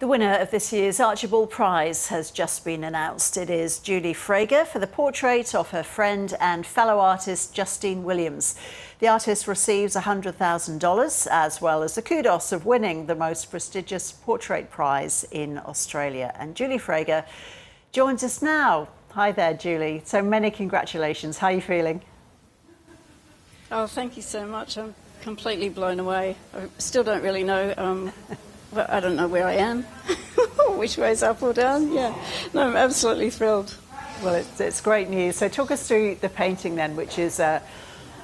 The winner of this year's Archibald Prize has just been announced. It is Julie Fragar for the portrait of her friend and fellow artist Justene Williams. The artist receives $100,000 as well as the kudos of winning the most prestigious portrait prize in Australia. And Julie Fragar joins us now. Hi there, Julie. So many congratulations. How are you feeling? Oh, thank you so much. I'm completely blown away. I still don't really know. Well, I don't know where I am, which way's up or down. Yeah, no, I'm absolutely thrilled. Well, it's great news. So talk us through the painting then, which is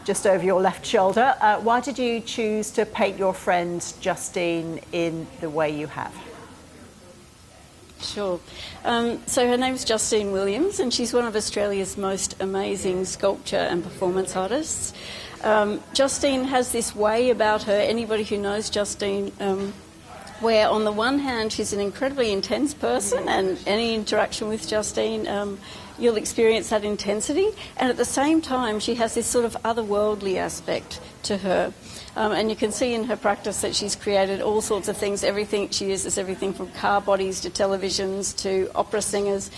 just over your left shoulder. Why did you choose to paint your friend Justene in the way you have? Sure. So her name's Justene Williams, and she's one of Australia's most amazing sculpture and performance artists. Justene has this way about her, anybody who knows Justene, where on the one hand she's an incredibly intense person, and any interaction with Justene you'll experience that intensity, and at the same time she has this sort of otherworldly aspect to her. And you can see in her practice that she's created all sorts of things. She uses everything from car bodies to televisions to opera singers.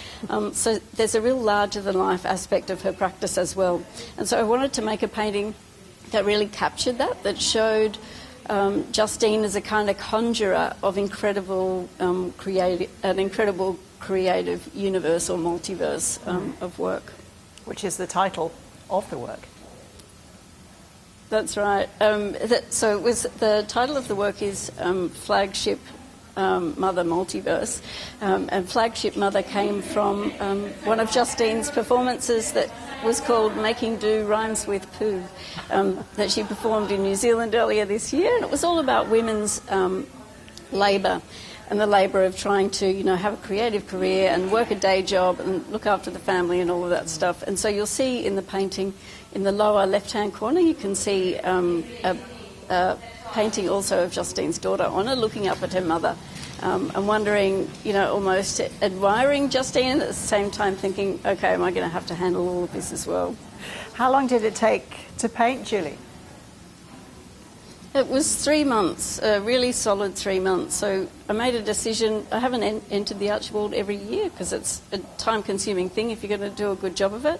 So there's a real larger-than-life aspect of her practice as well. And so I wanted to make a painting that really captured that showed Justene as a kind of conjurer of an incredible creative universe or multiverse of work. Which is the title of the work. That's right. The title of the work is Flagship Mother Multiverse, and Flagship Mother came from one of Justene's performances that was called Making Do Rhymes with Poo, that she performed in New Zealand earlier this year, and it was all about women's labour and the labour of trying to, have a creative career and work a day job and look after the family and all of that stuff. And so you'll see in the painting, in the lower left-hand corner, you can see a painting also of Justene's daughter, Honor, looking up at her mother and wondering, almost admiring Justene, and at the same time thinking, OK, am I going to have to handle all of this as well? How long did it take to paint, Julie? It was 3 months, a really solid 3 months. So I made a decision. I haven't entered the Archibald every year because it's a time-consuming thing if you're going to do a good job of it.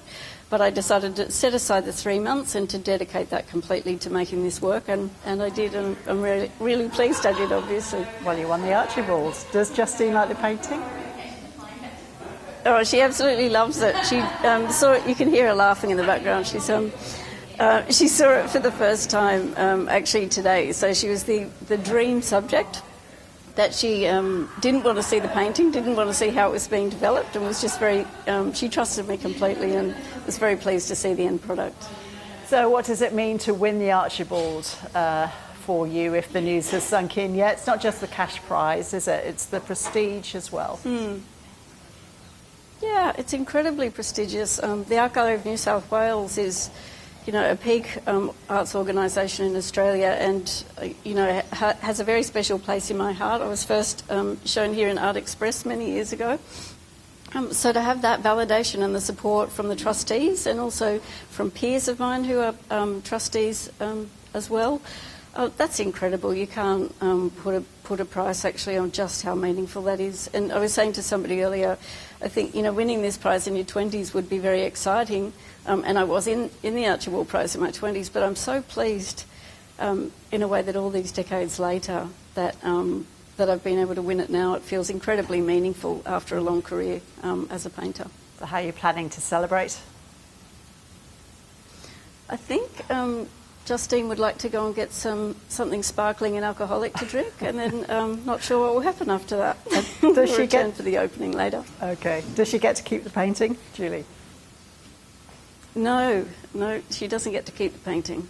But I decided to set aside the 3 months and to dedicate that completely to making this work, and I did, and I'm really, really pleased I did, obviously. Well, you won the Archibald. Does Justene like the painting? Oh, she absolutely loves it. She saw it. You can hear her laughing in the background. She saw it for the first time actually today. So she was the dream subject, that she didn't want to see the painting, didn't want to see how it was being developed, and was just very, she trusted me completely and was very pleased to see the end product. So what does it mean to win the Archibald for you, if the news has sunk in yet? It's not just the cash prize, is it? It's the prestige as well. Yeah, it's incredibly prestigious. The Archive of New South Wales is, a peak arts organisation in Australia, and, has a very special place in my heart. I was first shown here in Art Express many years ago. So to have that validation and the support from the trustees, and also from peers of mine who are trustees as well, that's incredible. You can't put a price actually on just how meaningful that is. And I was saying to somebody earlier, I think, winning this prize in your 20s would be very exciting. And I was in the Archibald Prize in my 20s, but I'm so pleased in a way that all these decades later that I've been able to win it now. It feels incredibly meaningful after a long career as a painter. So how are you planning to celebrate? I think Justene would like to go and get something sparkling and alcoholic to drink, and then not sure what will happen after that. Does she return for the opening later? Okay. Does she get to keep the painting, Julie? No, she doesn't get to keep the painting.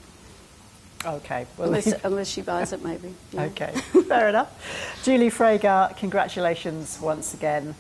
Okay. Well, unless she buys it, maybe. Yeah. Okay, fair enough. Julie Fragar, congratulations once again.